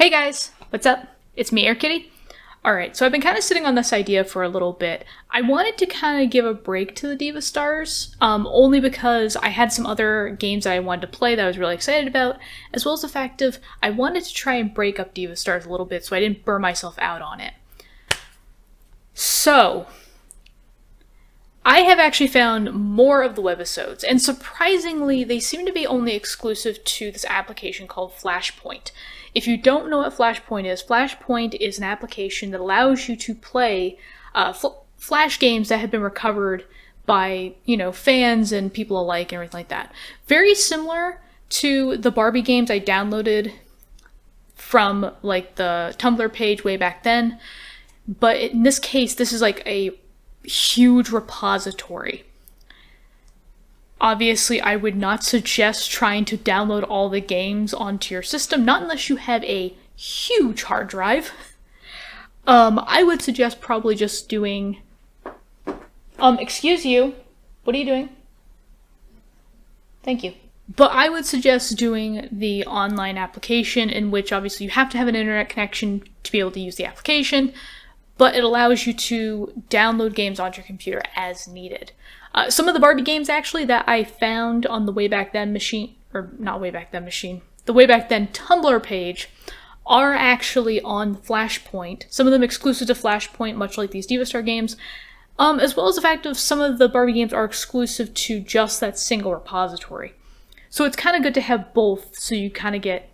Hey guys, what's up? It's me, Air Kitty. Alright, so I've been kind of sitting on this idea for a little bit. I wanted to kind of give a break to the Diva Starz, only because I had some other games that I wanted to play that I was really excited about, as well as the fact of I wanted to try and break up Diva Starz a little bit so I didn't burn myself out on it. So, I have actually found more of the Webisodes, and surprisingly, they seem to be only exclusive to this application called Flashpoint. If you don't know what Flashpoint is an application that allows you to play Flash games that have been recovered by, fans and people alike and everything like that. Very similar to the Barbie games I downloaded from, the Tumblr page way back then, but in this case, this is like a huge repository. Obviously, I would not suggest trying to download all the games onto your system, not unless you have a huge hard drive. I would suggest probably just doing... excuse you. What are you doing? Thank you. But I would suggest doing the online application, in which obviously you have to have an internet connection to be able to use the application, but it allows you to download games onto your computer as needed. Some of the Barbie games, actually, that I found on the Way Back Then machine, or not Way Back Then machine, the Way Back Then Tumblr page, are actually on Flashpoint. Some of them exclusive to Flashpoint, much like these Diva Starz games, as well as the fact of some of the Barbie games are exclusive to just that single repository. So it's kind of good to have both, so you kind of get,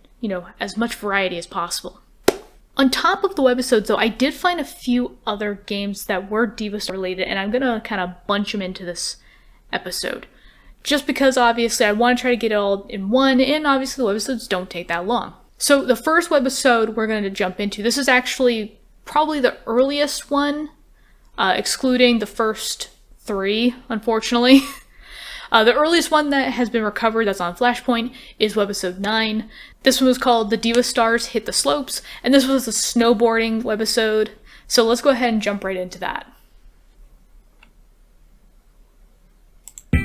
as much variety as possible. On top of the Webisodes, though, I did find a few other games that were Diva Starz related, and I'm gonna kind of bunch them into this episode. Just because, obviously, I want to try to get it all in one, and obviously the Webisodes don't take that long. So the first Webisode we're going to jump into, this is actually probably the earliest one, excluding the first three, unfortunately. The earliest one that has been recovered that's on Flashpoint is Webisode 9. This one was called The Diva Starz Hit the Slopes, and this was the Snowboarding Webisode. So let's go ahead and jump right into that. I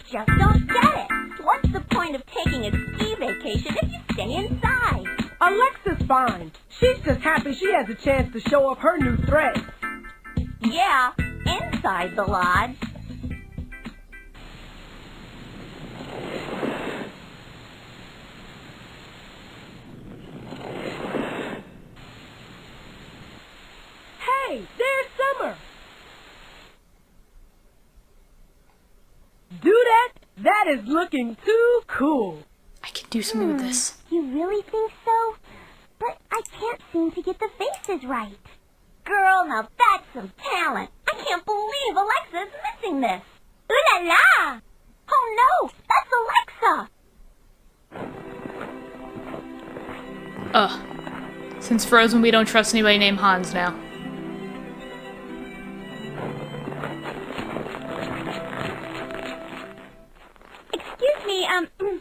just don't get it. What's the point of taking a ski vacation if you stay inside? Alexa's fine. She's just happy she has a chance to show off her new threads. Yeah, inside the lodge. Hey, there's Summer. Do that? That is looking too cool. I can do something with this. You really think so? But I can't seem to get the faces right. Girl, now that's some talent. I can't believe Alexa's missing this. Ooh la la! Oh no, that's Alexa! Since Frozen, we don't trust anybody named Hans now. Excuse me, have we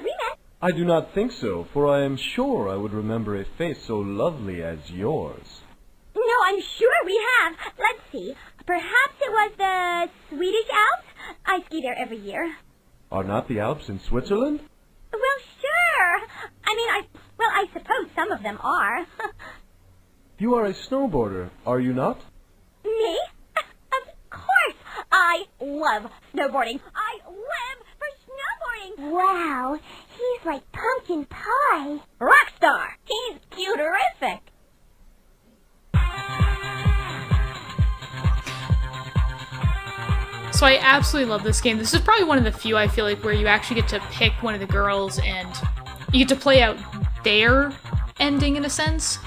met? I do not think so, for I am sure I would remember a face so lovely as yours. No, I'm sure we have. Let's see. Perhaps it was the Swedish Alps? I ski there every year. Are not the Alps in Switzerland? Well, sure. I suppose some of them are. You are a snowboarder, are you not? Me? Of course. I love snowboarding. I live for snowboarding. Wow, he's like pumpkin pie. Rockstar. He's cuterific. So I absolutely love this game. This is probably one of the few, I feel like, where you actually get to pick one of the girls and you get to play out their ending in a sense.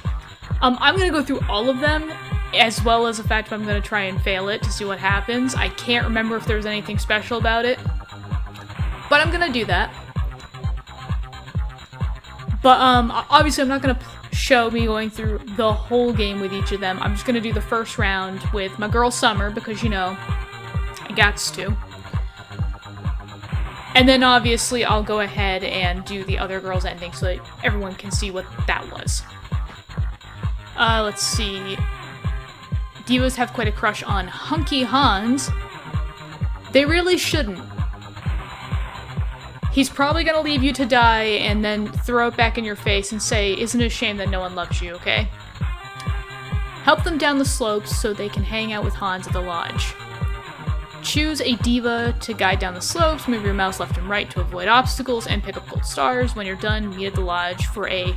I'm going to go through all of them, as well as the fact that I'm going to try and fail it to see what happens. I can't remember if there's anything special about it, but I'm going to do that. But obviously I'm not going to show me going through the whole game with each of them. I'm just going to do the first round with my girl Summer, because, I gots to. And then obviously I'll go ahead and do the other girl's ending so that everyone can see what that was. Let's see. Divas have quite a crush on Hunky Hans. They really shouldn't. He's probably gonna leave you to die and then throw it back in your face and say, "Isn't it a shame that no one loves you, okay?" Help them down the slopes so they can hang out with Hans at the lodge. Choose a diva to guide down the slopes, move your mouse left and right to avoid obstacles, and pick up gold stars. When you're done, meet at the lodge for a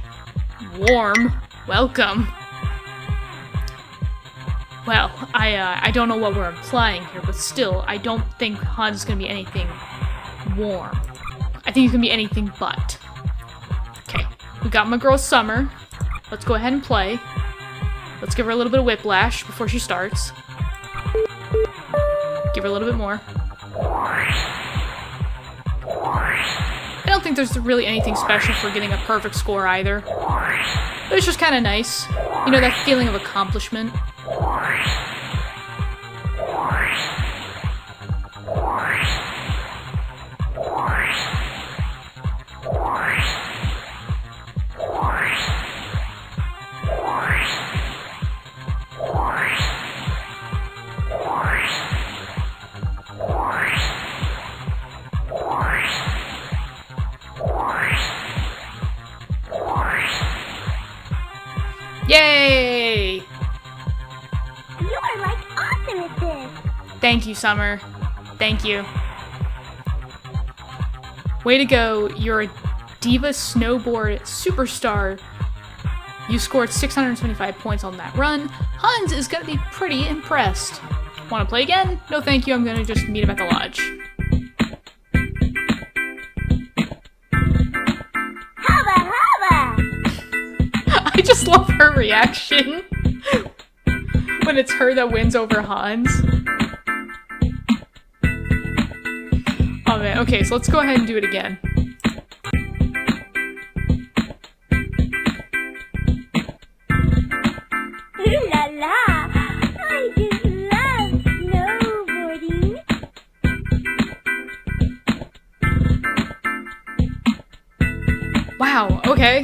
warm welcome. Well, I don't know what we're implying here, but still, I don't think Hans is gonna be anything warm. I think he's gonna be anything but. Okay, we got my girl Summer. Let's go ahead and play. Let's give her a little bit of whiplash before she starts. Give her a little bit more. I don't think there's really anything special for getting a perfect score either. But it's just kind of nice. You know, that feeling of accomplishment. Yay! You are like awesome at this. Thank you, Summer. Thank you. Way to go. You're a Diva Snowboard superstar. You scored 675 points on that run. Hans is gonna be pretty impressed. Wanna play again? No thank you, I'm gonna just meet him at the lodge. Hubba hubba! I just love her reaction when it's her that wins over Hans. Oh man, okay, so let's go ahead and do it again. Ooh la la! I just love snowboarding. Wow, okay.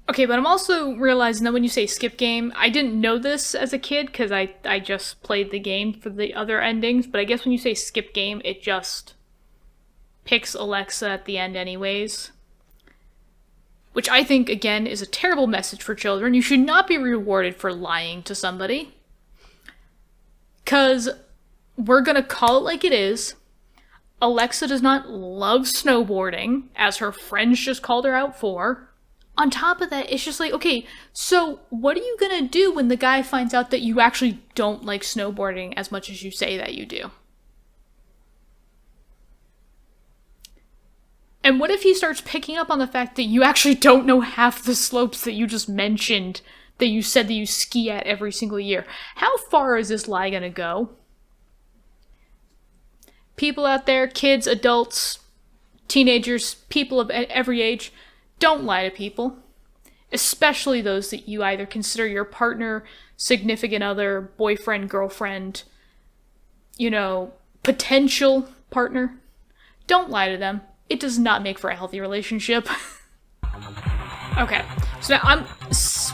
Okay, but I'm also realizing that when you say skip game, I didn't know this as a kid because I just played the game for the other endings, but I guess when you say skip game, it just picks Alexa at the end anyways. Which I think, again, is a terrible message for children. You should not be rewarded for lying to somebody. Because we're gonna call it like it is. Alexa does not love snowboarding, as her friends just called her out for. On top of that, it's just like, okay, so what are you gonna do when the guy finds out that you actually don't like snowboarding as much as you say that you do? And what if he starts picking up on the fact that you actually don't know half the slopes that you just mentioned, that you said that you ski at every single year? How far is this lie gonna go? People out there, kids, adults, teenagers, people of every age, don't lie to people. Especially those that you either consider your partner, significant other, boyfriend, girlfriend, you know, potential partner. Don't lie to them. It does not make for a healthy relationship. Okay, so now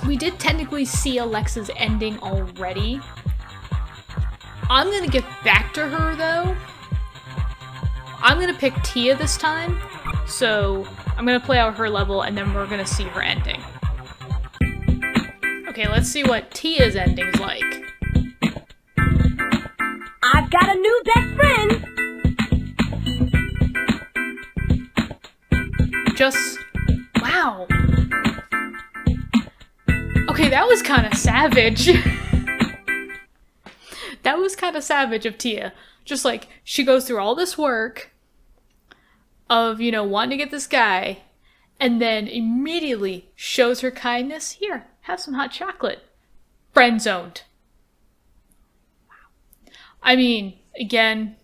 we did technically see Alexa's ending already. I'm gonna get back to her though. I'm gonna pick Tia this time, so I'm gonna play out her level and then we're gonna see her ending. Okay, let's see what Tia's ending is like. I've got a new best friend. Just, wow. Okay, that was kind of savage. That was kind of savage of Tia. Just like, she goes through all this work of, you know, wanting to get this guy, and then immediately shows her kindness. Here, have some hot chocolate. Friend zoned. Wow. I mean, again,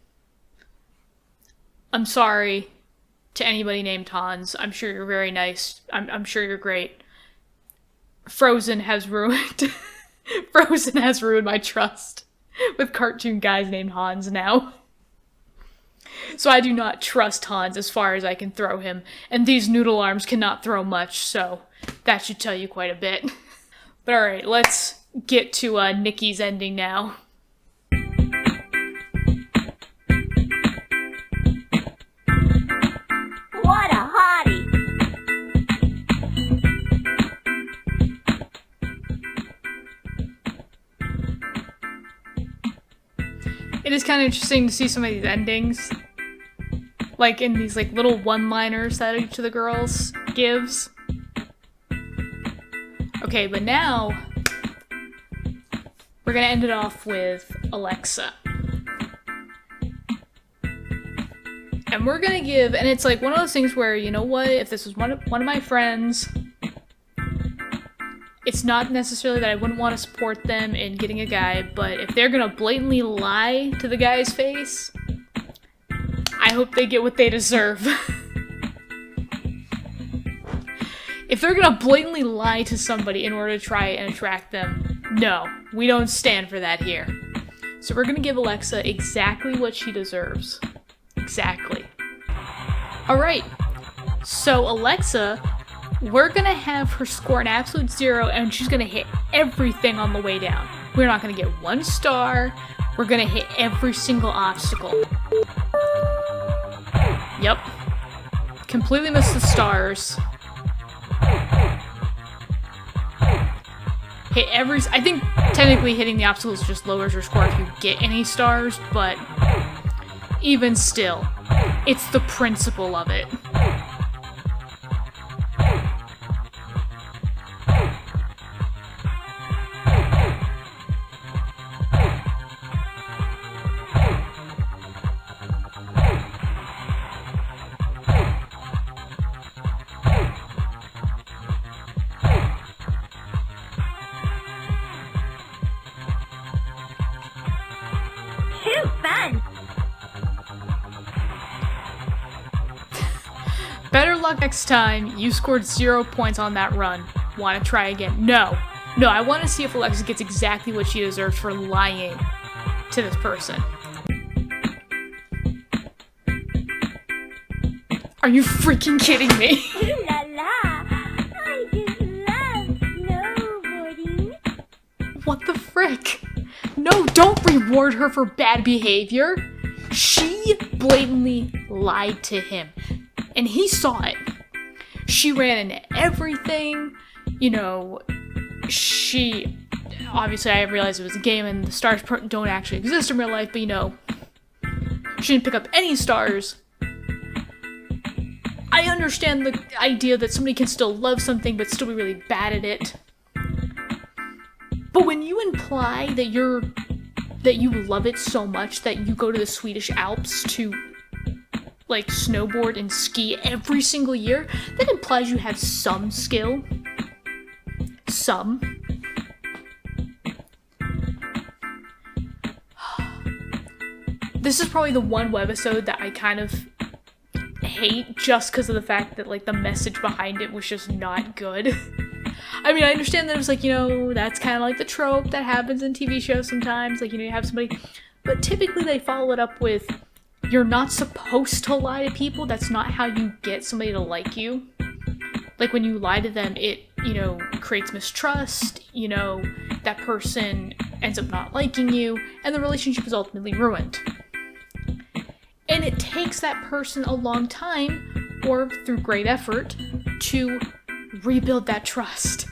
I'm sorry to anybody named Hans. I'm sure you're very nice. I'm sure you're great. Frozen has ruined my trust with cartoon guys named Hans now. So I do not trust Hans as far as I can throw him, and these noodle arms cannot throw much, so that should tell you quite a bit. But alright, let's get to Nikki's ending now. What a It is kind of interesting to see some of these endings. Like in these like little one-liners that each of the girls gives. Okay, but now we're gonna end it off with Alexa. And we're gonna give, and it's like one of those things where, you know what, if this was one of my friends, it's not necessarily that I wouldn't want to support them in getting a guy, but if they're gonna blatantly lie to the guy's face, I hope they get what they deserve. If they're gonna blatantly lie to somebody in order to try and attract them, no, we don't stand for that here. So we're gonna give Alexa exactly what she deserves. Exactly. Alright, so Alexa, we're gonna have her score an absolute 0, and she's gonna hit everything on the way down. We're not gonna get 1 star, we're gonna hit every single obstacle. Yep. Completely missed the stars. Hit every... I think technically hitting the obstacles just lowers your score if you get any stars, but even still, it's the principle of it. Phew, fun! Better luck next time. You scored 0 points on that run. Want to try again? No. No, I want to see if Alexa gets exactly what she deserves for lying to this person. Are you freaking kidding me? Ooh la la! I just love snowboarding. What the frick? No, don't reward her for bad behavior. She blatantly lied to him, and he saw it. She ran into everything, you know, she... Obviously, I realized it was a game and the stars don't actually exist in real life, but you know, she didn't pick up any stars. I understand the idea that somebody can still love something but still be really bad at it. But when you imply that you love it so much that you go to the Swedish Alps to like snowboard and ski every single year, that implies you have some skill. Some. This is probably the one webisode that I kind of hate just because of the fact that like the message behind it was just not good. I mean, I understand that it was like, you know, that's kind of like the trope that happens in TV shows sometimes, like, you know, you have somebody, but typically they follow it up with, you're not supposed to lie to people, that's not how you get somebody to like you. Like, when you lie to them, it, you know, creates mistrust, you know, that person ends up not liking you, and the relationship is ultimately ruined. And it takes that person a long time, or through great effort, to rebuild that trust.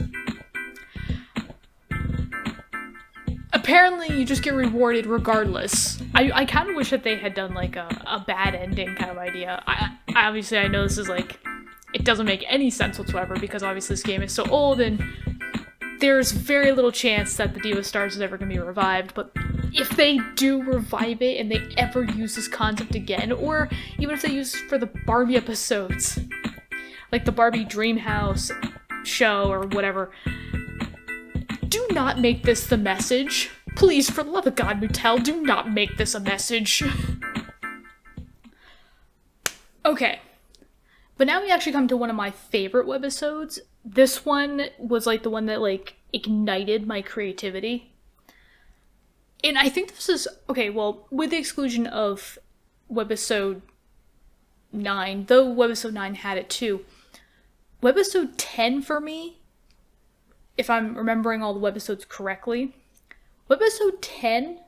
Apparently, you just get rewarded regardless. I kind of wish that they had done, like, a bad ending kind of idea. Obviously, I know this is, like, it doesn't make any sense whatsoever, because obviously this game is so old, and there's very little chance that the Diva Starz is ever going to be revived, but if they do revive it and they ever use this concept again, or even if they use it for the Barbie episodes, like the Barbie Dream House show or whatever, do not make this the message. Please, for the love of God, Mattel, do not make this a message. Okay. But now we actually come to one of my favorite webisodes. This one was like the one that like ignited my creativity. And I think this is, okay, well, with the exclusion of Webisode 9, though Webisode 9 had it too, Webisode 10 for me, if I'm remembering all the webisodes correctly, Webisode 10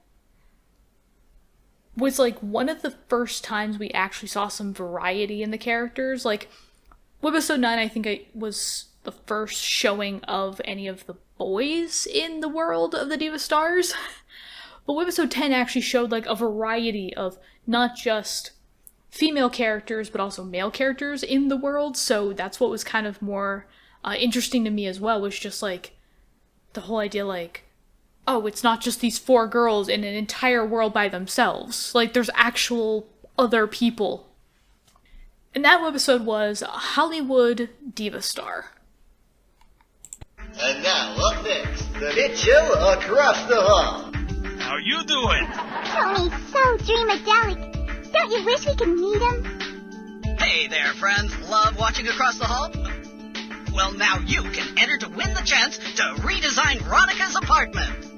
was like one of the first times we actually saw some variety in the characters. Like, Webisode 9, I think it was the first showing of any of the boys in the world of the Diva Starz. But Webisode 10 actually showed like a variety of not just female characters, but also male characters in the world. So that's what was kind of more interesting to me as well, was just like the whole idea like, oh, it's not just these 4 girls in an entire world by themselves. Like, there's actual other people. And that webisode was Hollywood Diva Star. And now, up next, the hit show across the hall. How you doing? Tony's so dreamadelic. Don't you wish we could meet him? Hey there, friends. Love watching Across the Hall? Well, now you can enter to win the chance to redesign Ronica's apartment.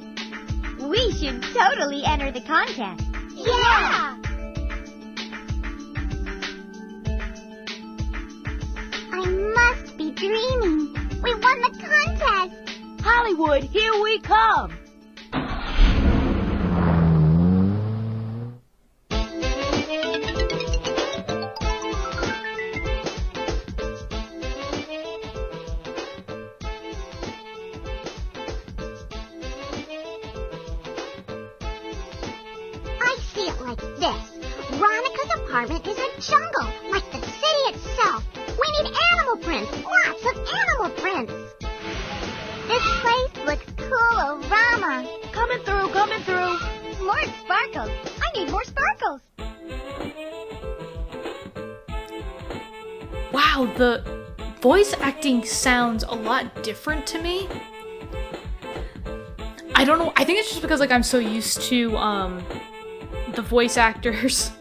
We should totally enter the contest. Yeah! I must be dreaming. We won the contest. Hollywood, here we come. I see it like this. Veronica's apartment is a jungle, like the city itself. We need animal prints, lots of animal prints. This place looks cool-o-rama. Coming through. More sparkles. I need more sparkles. Wow, the voice acting sounds a lot different to me. I don't know, I think it's just because like I'm so used to the voice actors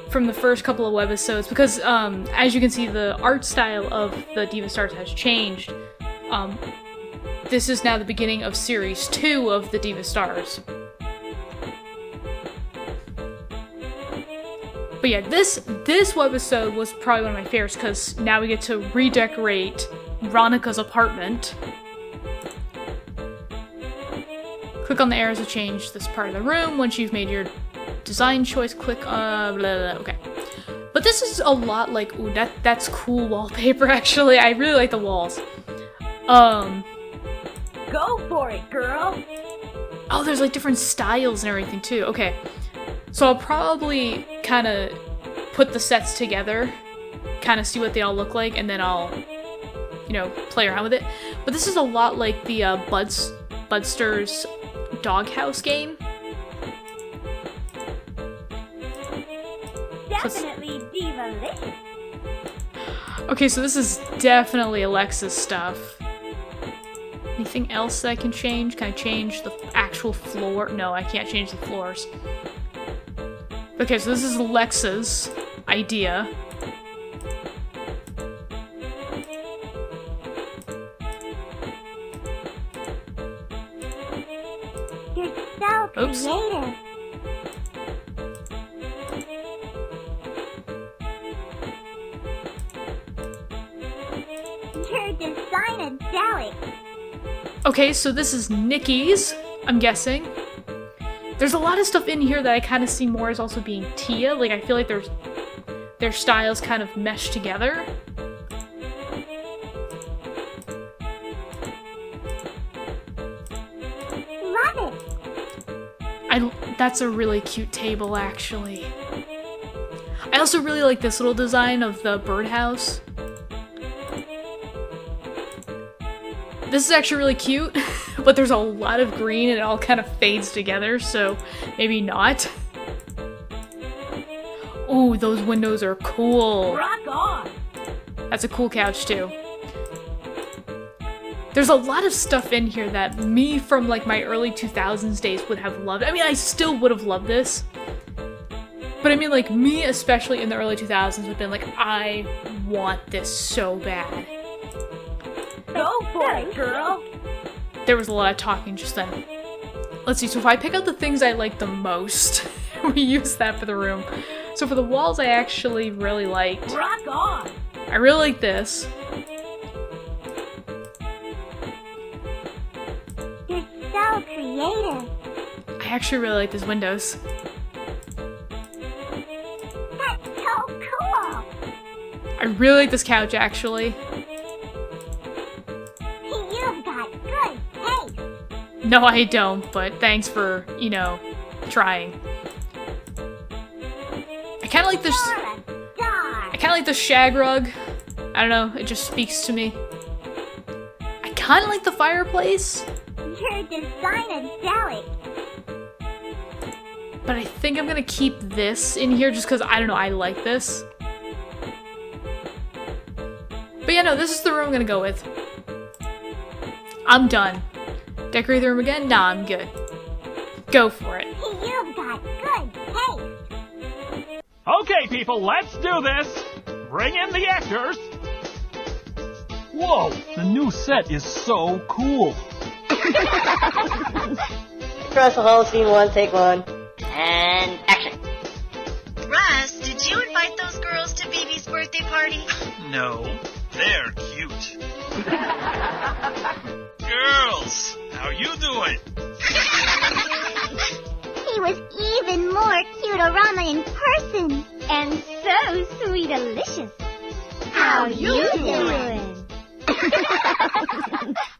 from the first couple of webisodes, because as you can see, the art style of the Diva Starz has changed. This is now the beginning of series 2 of the Diva Starz. But yeah, this webisode was probably one of my favorites, because now we get to redecorate Veronica's apartment. Click on the arrows to change this part of the room. Once you've made your design choice, click blah, blah, blah. Okay. But this is a lot like, ooh, that's cool wallpaper actually. I really like the walls. Go for it, girl. Oh, there's like different styles and everything too. Okay. So I'll probably kind of put the sets together, kind of see what they all look like, and then I'll, you know, play around with it. But this is a lot like the Budster's Doghouse game. Definitely diva-licious. Okay, so this is definitely Alexa's stuff. Anything else that I can change? Can I change the actual floor? No, I can't change the floors. Okay, so this is Alexa's idea. You're so Oops. creative. You're design-adelic. Okay, so this is Nikki's, I'm guessing. There's a lot of stuff in here that I kind of see more as also being Tia. Like, I feel like their styles kind of mesh together. Love it. That's a really cute table, actually. I also really like this little design of the birdhouse. This is actually really cute, but there's a lot of green and it all kind of fades together, so maybe not. Ooh, those windows are cool. Rock on. That's a cool couch too. There's a lot of stuff in here that me from like my early 2000s days would have loved. I mean, I still would have loved this. But I mean, like, me especially in the early 2000s would have been like, I want this so bad. Go for it, girl. There was a lot of talking just then. Let's see, so if I pick out the things I like the most, we use that for the room. So for the walls, I actually really liked. Rock on. I really like this. You're so creative. I actually really like these windows. That's so cool. I really like this couch, actually. You've got good taste. No, I don't, but thanks for, you know, trying. I kinda like this... I kinda like the shag rug. I don't know, it just speaks to me. I kinda like the fireplace. Your design-adelic. But I think I'm gonna keep this in here just because, I don't know, I like this. But yeah, no, this is the room I'm gonna go with. I'm done. Decorate the room again? Nah, I'm good. Go for it. You've got good taste. Okay, people, let's do this! Bring in the actors! Whoa, the new set is so cool! Across the hall, scene 1, take 1. And action. Russ, did you invite those girls to BB's birthday party? No, they're cute. Girls, how you doing? He was even more cute-orama in person. And so sweet-delicious. How you doing?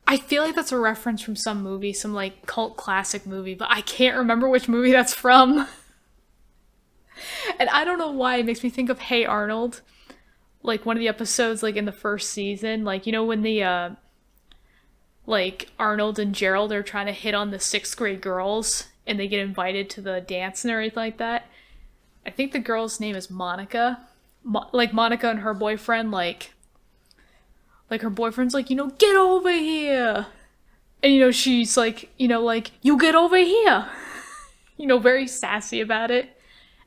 I feel like that's a reference from some movie, some like cult classic movie, but I can't remember which movie that's from. And I don't know why it makes me think of Hey Arnold. Like one of the episodes like in the first season, like you know when the like Arnold and Gerald are trying to hit on the 6th grade girls and they get invited to the dance and everything like that. I think the girl's name is Monica. Like Monica and her boyfriend like her boyfriend's like, you know, get over here. And, you know, she's like, you know, like, you get over here. You know, very sassy about it.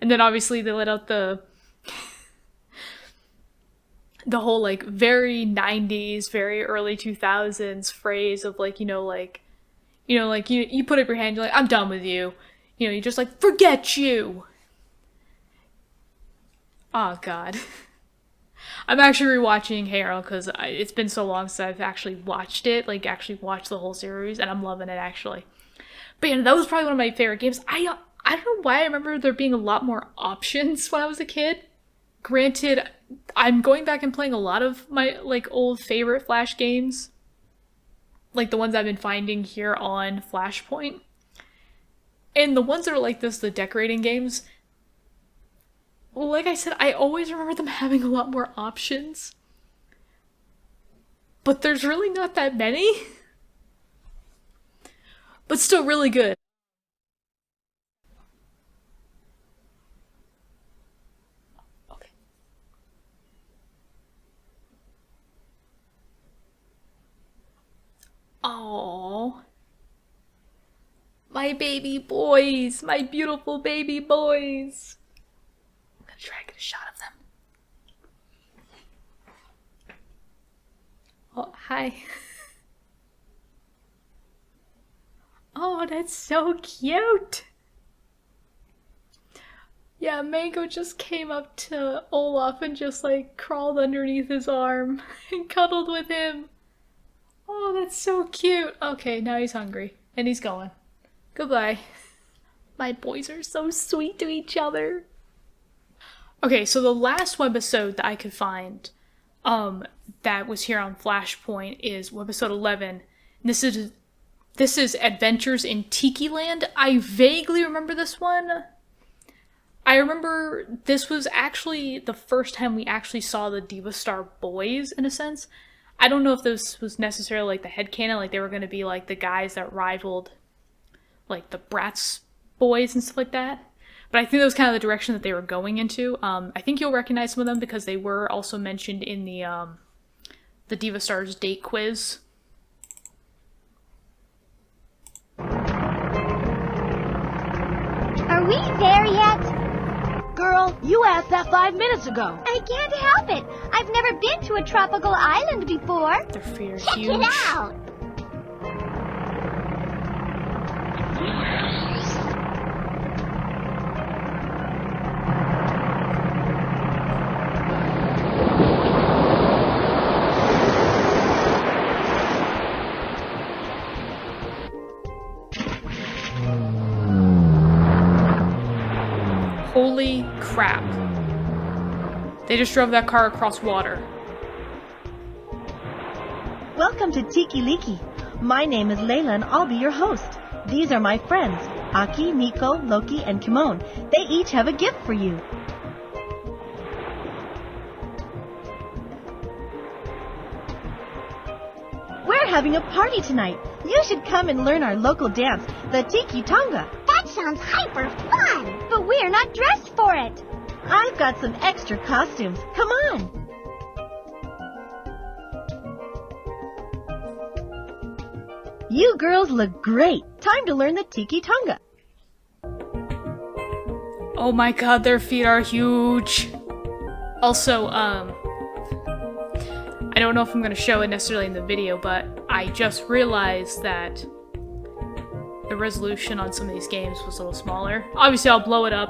And then obviously they let out the whole, like, very 90s, very early 2000s phrase of, like, you put up your hand, you're like, I'm done with you. You know, you're just like, forget you. Oh, God. I'm actually rewatching Hey Arnold because it's been so long since I've actually watched it, like actually watched the whole series, and I'm loving it actually. But yeah, that was probably one of my favorite games. I don't know why I remember there being a lot more options when I was a kid. Granted, I'm going back and playing a lot of my like old favorite Flash games, like the ones I've been finding here on Flashpoint, and the ones that are like this, the decorating games. Well, like I said, I always remember them having a lot more options. But there's really not that many. But still really good. Okay. Aww. My baby boys. My beautiful baby boys. Try to get a shot of them. Oh, hi. Oh, that's so cute. Yeah, Mango just came up to Olaf and just like crawled underneath his arm and cuddled with him. Oh, that's so cute. Okay, now he's hungry and he's going. Goodbye. My boys are so sweet to each other. Okay, so the last webisode that I could find that was here on Flashpoint is Webisode 11. This is Adventures in Tiki Land. I vaguely remember this one. I remember this was actually the first time we actually saw the Diva Starz boys, in a sense. I don't know if this was necessarily like the headcanon, like they were going to be like the guys that rivaled like the Bratz boys and stuff like that. But I think that was kind of the direction that they were going into. I think you'll recognize some of them because they were also mentioned in the Diva Starz date quiz. Are we there yet? Girl, you asked that 5 minutes ago. I can't help it. I've never been to a tropical island before. Their feet are Check huge. it out. Holy crap. They just drove that car across water. Welcome to Tiki Liki. My name is Layla and I'll be your host. These are my friends, Aki, Miko, Loki, and Kimon. They each have a gift for you. We're having a party tonight. You should come and learn our local dance, the Tiki Tonga. That sounds hyper fun! But we're not dressed for it! I've got some extra costumes. Come on! You girls look great. Time to learn the Tiki Tonga. Oh my god, their feet are huge. Also, I don't know if I'm gonna show it necessarily in the video, but I just realized that the resolution on some of these games was a little smaller. Obviously, I'll blow it up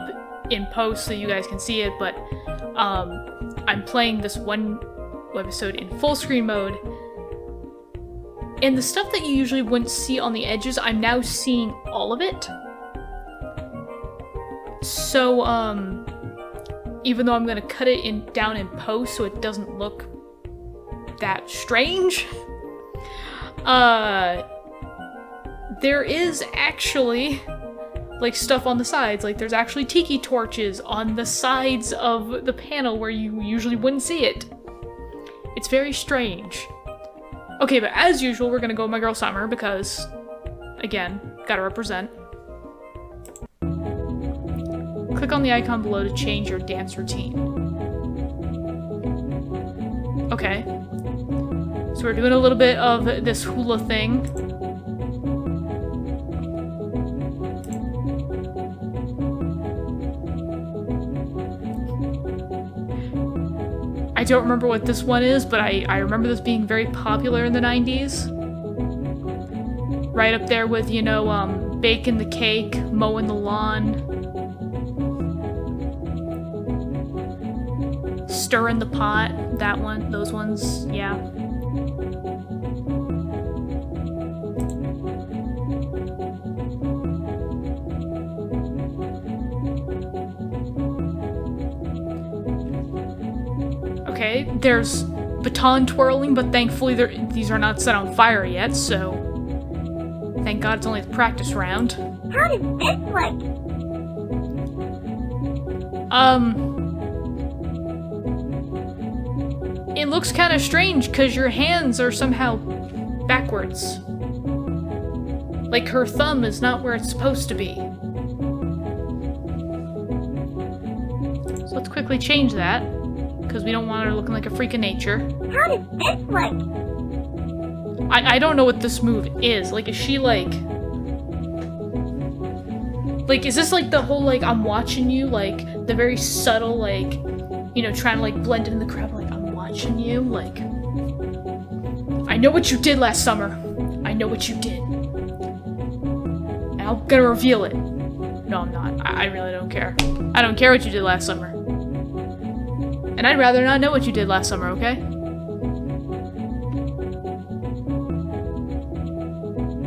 in post so you guys can see it, but I'm playing this one webisode in full screen mode, and the stuff that you usually wouldn't see on the edges, I'm now seeing all of it. So, even though I'm gonna cut it down in post so it doesn't look that strange, there is actually like stuff on the sides. Like there's actually tiki torches on the sides of the panel where you usually wouldn't see it. It's very strange. Okay, but as usual, we're gonna go with my girl Summer because, again, gotta represent. Click on the icon below to change your dance routine. Okay. So we're doing a little bit of this hula thing. I don't remember what this one is, but I remember this being very popular in the 90s. Right up there with, you know, baking the cake, mowing the lawn, stirring the pot, that one, those ones, yeah. Okay, there's baton twirling, but thankfully these are not set on fire yet, so thank God it's only the practice round. How does this look? It looks kind of strange because your hands are somehow backwards. Like her thumb is not where it's supposed to be. So let's quickly change that, because we don't want her looking like a freak of nature. How does this look? I don't know what this move is. Like, is she like... Like, is this like the whole, like, I'm watching you? Like, the very subtle, like, you know, trying to, like, blend in the crowd, like, I'm watching you? Like, I know what you did last summer. I know what you did. And I'm gonna reveal it. No, I'm not. I really don't care. I don't care what you did last summer. And I'd rather not know what you did last summer, okay?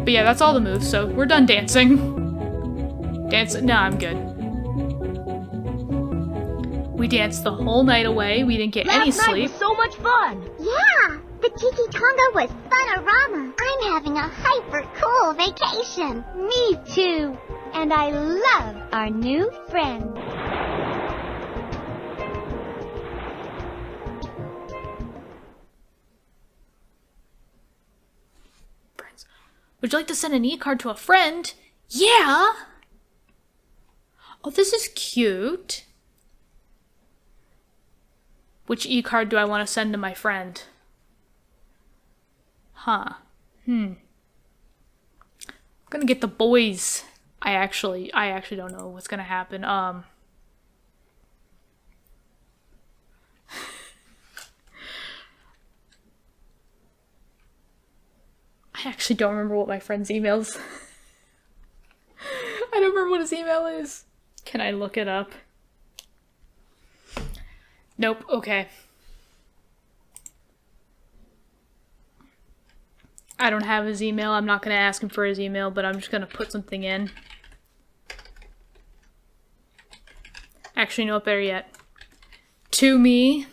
But yeah, that's all the moves, so we're done dancing. No, I'm good. We danced the whole night away. We didn't get any Last night sleep. was so much fun. Yeah, the Tiki Tonga was fun-orama. I'm having a hyper-cool vacation. Me too. And I love our new friend. Would you like to send an e-card to a friend? Yeah! Oh, this is cute. Which e-card do I want to send to my friend? Huh. I'm gonna get the boys. I actually don't know what's gonna happen. I actually don't remember what my friend's email is. I don't remember what his email is. Can I look it up? Nope, okay. I don't have his email. I'm not going to ask him for his email, but I'm just going to put something in. Actually, no, better yet. To me.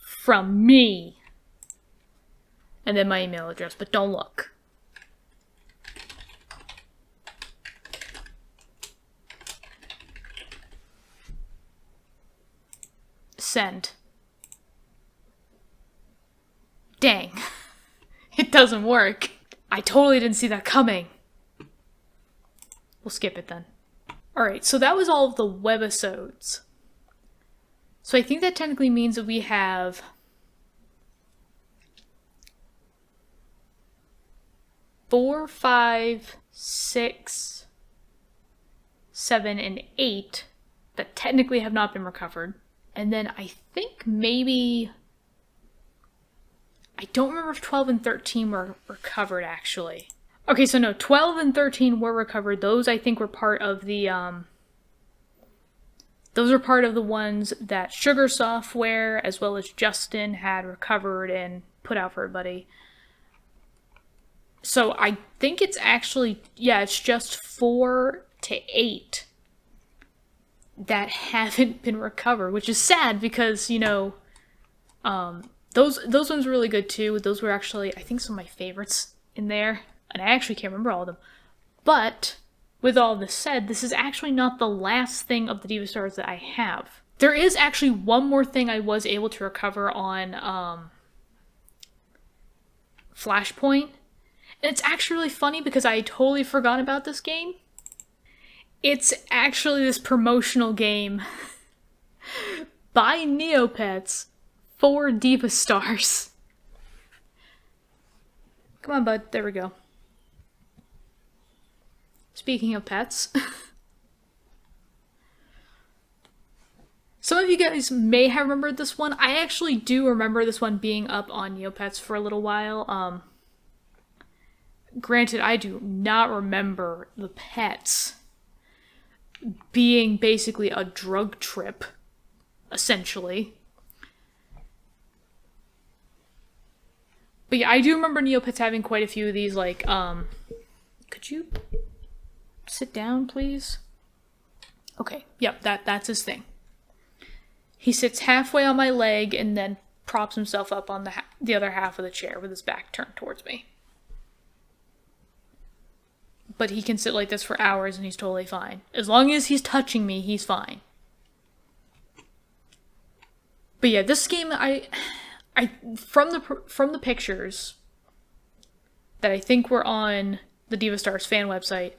From me. and then my email address, but don't look. Send. Dang. It doesn't work. I totally didn't see that coming. We'll skip it then. Alright, so that was all of the Webisodes. So I think that technically means that we have 4, 5, 6, 7, and 8 that technically have not been recovered. And then I think maybe... I don't remember if 12 and 13 were recovered, actually. Okay, so no, 12 and 13 were recovered. Those, I think, were part of the, those are part of the ones that Sugar Software, as well as Justin, had recovered and put out for everybody. So I think it's actually, yeah, it's just 4 to 8 that haven't been recovered, which is sad because, you know, those ones were really good too. Those were actually, I think, some of my favorites in there, and I actually can't remember all of them. But with all this said, this is actually not the last thing of the Diva Starz that I have. There is actually one more thing I was able to recover on Flashpoint, and it's actually really funny because I totally forgot about this game. It's actually this promotional game by Neopets for Diva Starz. Come on, bud. There we go. Speaking of pets. Some of you guys may have remembered this one. I actually do remember this one being up on Neopets for a little while. Granted, I do not remember the pets being basically a drug trip, essentially. But yeah, I do remember Neopets having quite a few of these, like, could you sit down, please? Okay, yep, that's his thing. He sits halfway on my leg and then props himself up on the other half of the chair with his back turned towards me. But he can sit like this for hours and he's totally fine. As long as he's touching me, he's fine. But yeah, this game, from the pictures that I think were on the Diva Starz fan website,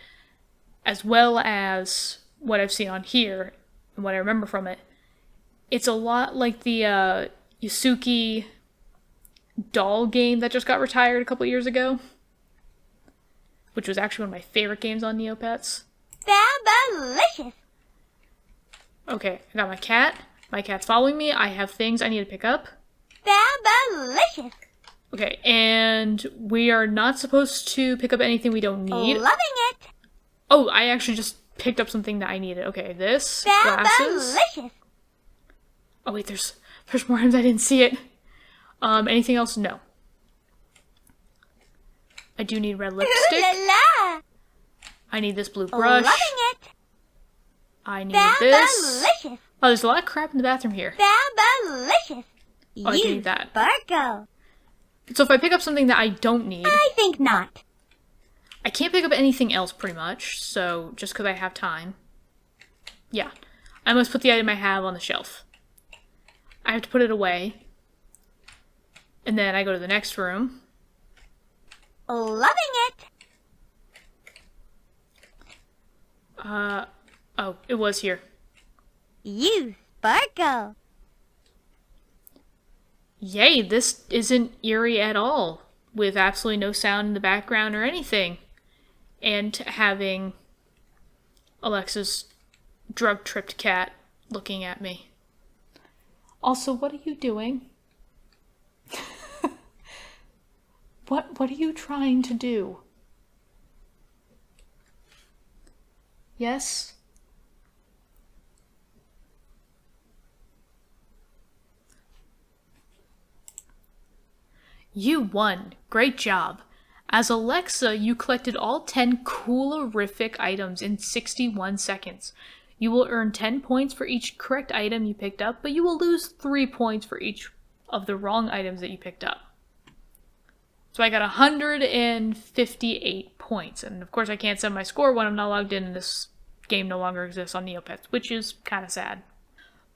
as well as what I've seen on here and what I remember from it, it's a lot like the Yusuke doll game that just got retired a couple years ago, which was actually one of my favorite games on Neopets. Fabulous! Okay, I got my cat. My cat's following me. I have things I need to pick up. Fabulous! Okay, and we are not supposed to pick up anything we don't need. Loving it! Oh, I actually just picked up something that I needed. Okay, this, glasses. Fabulous! Oh wait, there's more items, I didn't see it. Anything else? No. I do need red lipstick. Ooh la la! I need this blue brush. Loving it! I need this. Fabulous! Oh, there's a lot of crap in the bathroom here. Fabulous! Oh, I need that. Sparkle! So if I pick up something that I don't need... I think not. I can't pick up anything else, pretty much, so just because I have time. Yeah. I must put the item I have on the shelf. I have to put it away. And then I go to the next room. Loving it! Oh, it was here. You sparkle! Yay, this isn't eerie at all, with absolutely no sound in the background or anything. And having Alexa's drug-tripped cat looking at me. Also, what are you doing? What are you trying to do? Yes? You won. Great job. As Alexa, you collected all 10 coolerific items in 61 seconds. You will earn 10 points for each correct item you picked up, but you will lose 3 points for each of the wrong items that you picked up. So I got 158 points. And of course I can't send my score when I'm not logged in and this game no longer exists on Neopets, which is kind of sad.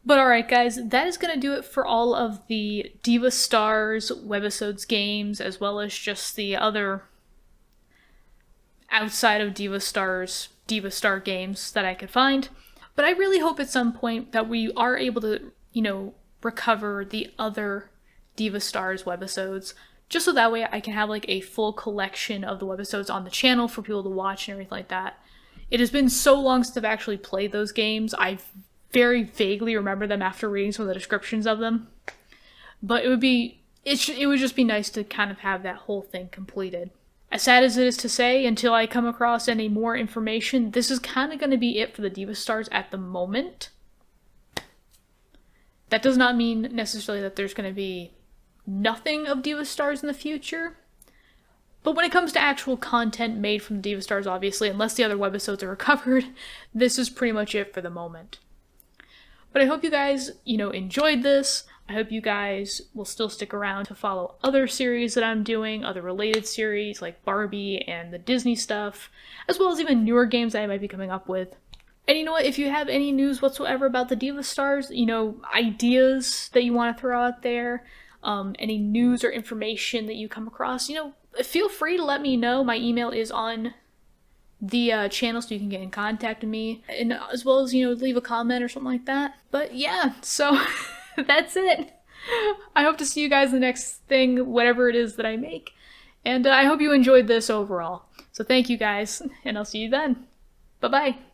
But alright guys, that is going to do it for all of the Diva Starz Webisodes games, as well as just the other outside of Diva Star games that I could find. But I really hope at some point that we are able to, recover the other Diva Starz Webisodes, just so that way I can have like a full collection of the Webisodes on the channel for people to watch and everything like that. It has been so long since I've actually played those games. I very vaguely remember them after reading some of the descriptions of them. But it would just be nice to kind of have that whole thing completed. As sad as it is to say, until I come across any more information, this is kind of going to be it for the Diva Starz at the moment. That does not mean necessarily that there's going to be nothing of Diva Starz in the future. But when it comes to actual content made from Diva Starz, obviously, unless the other webisodes are recovered, this is pretty much it for the moment. But I hope you guys, enjoyed this. I hope you guys will still stick around to follow other series that I'm doing, other related series like Barbie and the Disney stuff, as well as even newer games that I might be coming up with. And you know what, if you have any news whatsoever about the Diva Starz, ideas that you want to throw out there, any news or information that you come across, feel free to let me know. My email is on the channel, so you can get in contact with me, and as well as leave a comment or something like that. But yeah, so that's it. I hope to see you guys in the next thing, whatever it is that I make, and I hope you enjoyed this overall. So thank you guys, and I'll see you then. Bye bye.